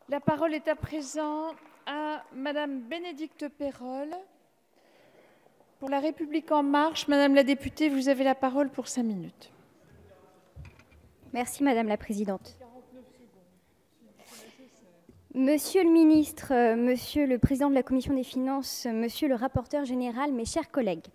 La parole est à présent à Madame Bénédicte Peyrol. Pour La République En Marche, Madame la députée, vous avez la parole pour 5 minutes. Merci Madame la Présidente. Monsieur le ministre, Monsieur le Président de la Commission des Finances, Monsieur le rapporteur général, mes chers collègues,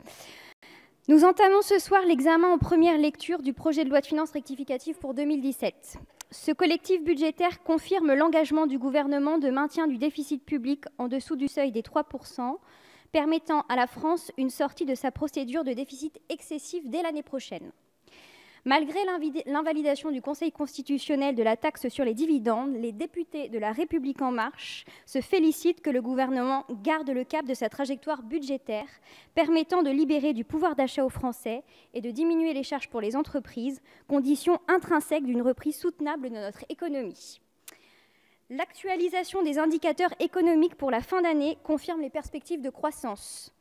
nous entamons ce soir l'examen en première lecture du projet de loi de finances rectificative pour 2017. Ce collectif budgétaire confirme l'engagement du gouvernement de maintien du déficit public en dessous du seuil des 3%, permettant à la France une sortie de sa procédure de déficit excessif dès l'année prochaine. Malgré l'invalidation du Conseil constitutionnel de la taxe sur les dividendes, les députés de La République En Marche se félicitent que le gouvernement garde le cap de sa trajectoire budgétaire, permettant de libérer du pouvoir d'achat aux Français et de diminuer les charges pour les entreprises, condition intrinsèque d'une reprise soutenable de notre économie. L'actualisation des indicateurs économiques pour la fin d'année confirme les perspectives de croissance,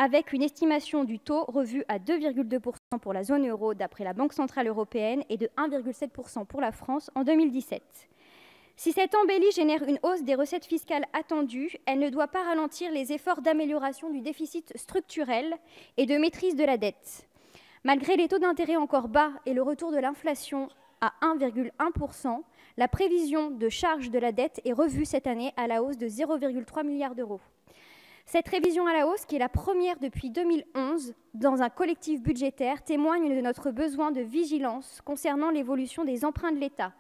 avec une estimation du taux revue à 2,2% pour la zone euro d'après la Banque centrale européenne et de 1,7% pour la France en 2017. Si cette embellie génère une hausse des recettes fiscales attendues, elle ne doit pas ralentir les efforts d'amélioration du déficit structurel et de maîtrise de la dette. Malgré les taux d'intérêt encore bas et le retour de l'inflation à 1,1%, la prévision de charge de la dette est revue cette année à la hausse de 0,3 milliard d'euros. Cette révision à la hausse, qui est la première depuis 2011 dans un collectif budgétaire, témoigne de notre besoin de vigilance concernant l'évolution des emprunts de l'État.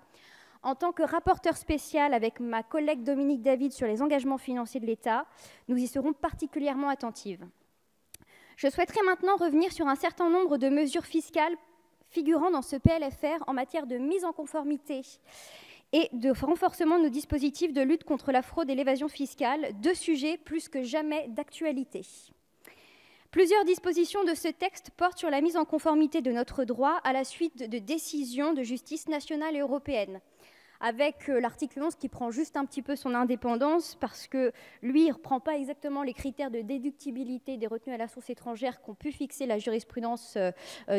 En tant que rapporteur spécial avec ma collègue Dominique David sur les engagements financiers de l'État, nous y serons particulièrement attentives. Je souhaiterais maintenant revenir sur un certain nombre de mesures fiscales figurant dans ce PLFR en matière de mise en conformité et de renforcement de nos dispositifs de lutte contre la fraude et l'évasion fiscale, deux sujets plus que jamais d'actualité. Plusieurs dispositions de ce texte portent sur la mise en conformité de notre droit à la suite de décisions de justice nationale et européenne, avec l'article 11 qui prend juste un petit peu son indépendance parce que lui, il ne reprend pas exactement les critères de déductibilité des retenues à la source étrangère qu'ont pu fixer la jurisprudence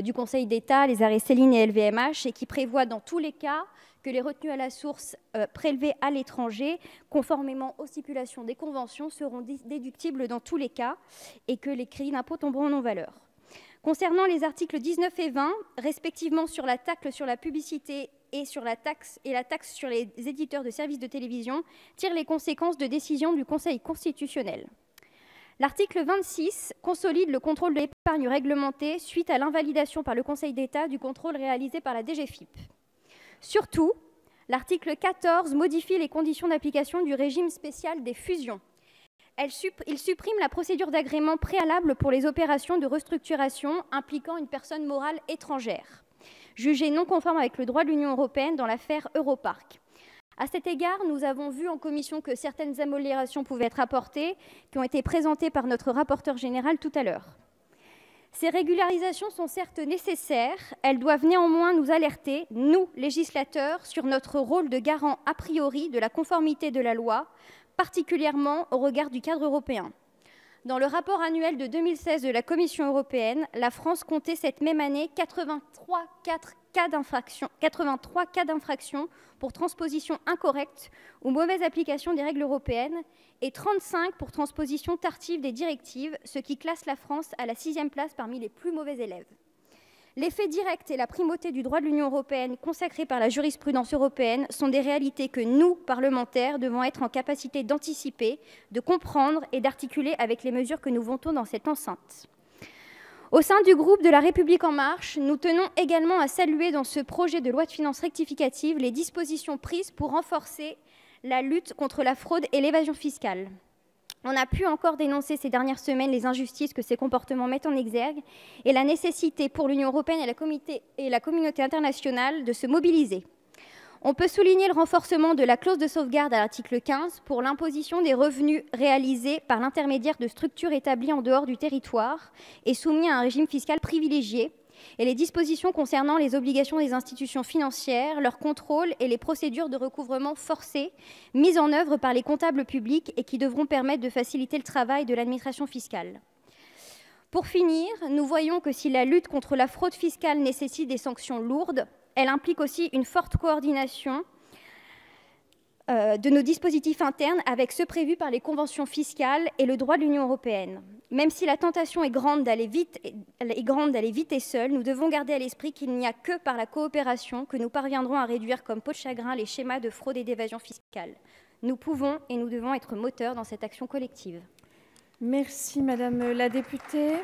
du Conseil d'État, les arrêts Céline et LVMH, et qui prévoit dans tous les cas que les retenues à la source prélevées à l'étranger, conformément aux stipulations des conventions, seront déductibles dans tous les cas et que les crédits d'impôt tomberont en non-valeur. Concernant les articles 19 et 20, respectivement sur la taxe sur la publicité et la taxe sur les éditeurs de services de télévision, tirent les conséquences de décisions du Conseil constitutionnel. L'article 26 consolide le contrôle de l'épargne réglementée suite à l'invalidation par le Conseil d'État du contrôle réalisé par la DGFiP. Surtout, l'article 14 modifie les conditions d'application du régime spécial des fusions. Il supprime la procédure d'agrément préalable pour les opérations de restructuration impliquant une personne morale étrangère, jugée non conforme avec le droit de l'Union européenne dans l'affaire Europark. À cet égard, nous avons vu en commission que certaines améliorations pouvaient être apportées, qui ont été présentées par notre rapporteur général tout à l'heure. Ces régularisations sont certes nécessaires, elles doivent néanmoins nous alerter, nous, législateurs, sur notre rôle de garant a priori de la conformité de la loi, particulièrement au regard du cadre européen. Dans le rapport annuel de 2016 de la Commission européenne, la France comptait cette même année 83 cas d'infraction pour transposition incorrecte ou mauvaise application des règles européennes et 35 pour transposition tardive des directives, ce qui classe la France à la 6e place parmi les plus mauvais élèves. L'effet direct et la primauté du droit de l'Union européenne consacrés par la jurisprudence européenne sont des réalités que nous, parlementaires, devons être en capacité d'anticiper, de comprendre et d'articuler avec les mesures que nous votons dans cette enceinte. Au sein du groupe de La République En Marche, nous tenons également à saluer dans ce projet de loi de finances rectificative les dispositions prises pour renforcer la lutte contre la fraude et l'évasion fiscale. On a pu encore dénoncer ces dernières semaines les injustices que ces comportements mettent en exergue et la nécessité pour l'Union européenne et la communauté internationale de se mobiliser. On peut souligner le renforcement de la clause de sauvegarde à l'article 15 pour l'imposition des revenus réalisés par l'intermédiaire de structures établies en dehors du territoire et soumis à un régime fiscal privilégié, et les dispositions concernant les obligations des institutions financières, leur contrôle et les procédures de recouvrement forcé mises en œuvre par les comptables publics et qui devront permettre de faciliter le travail de l'administration fiscale. Pour finir, nous voyons que si la lutte contre la fraude fiscale nécessite des sanctions lourdes, elle implique aussi une forte coordination de nos dispositifs internes avec ceux prévus par les conventions fiscales et le droit de l'Union européenne. Même si la tentation est grande d'aller vite et seul, nous devons garder à l'esprit qu'il n'y a que par la coopération que nous parviendrons à réduire comme peau de chagrin les schémas de fraude et d'évasion fiscale. Nous pouvons et nous devons être moteurs dans cette action collective. Merci Madame la députée.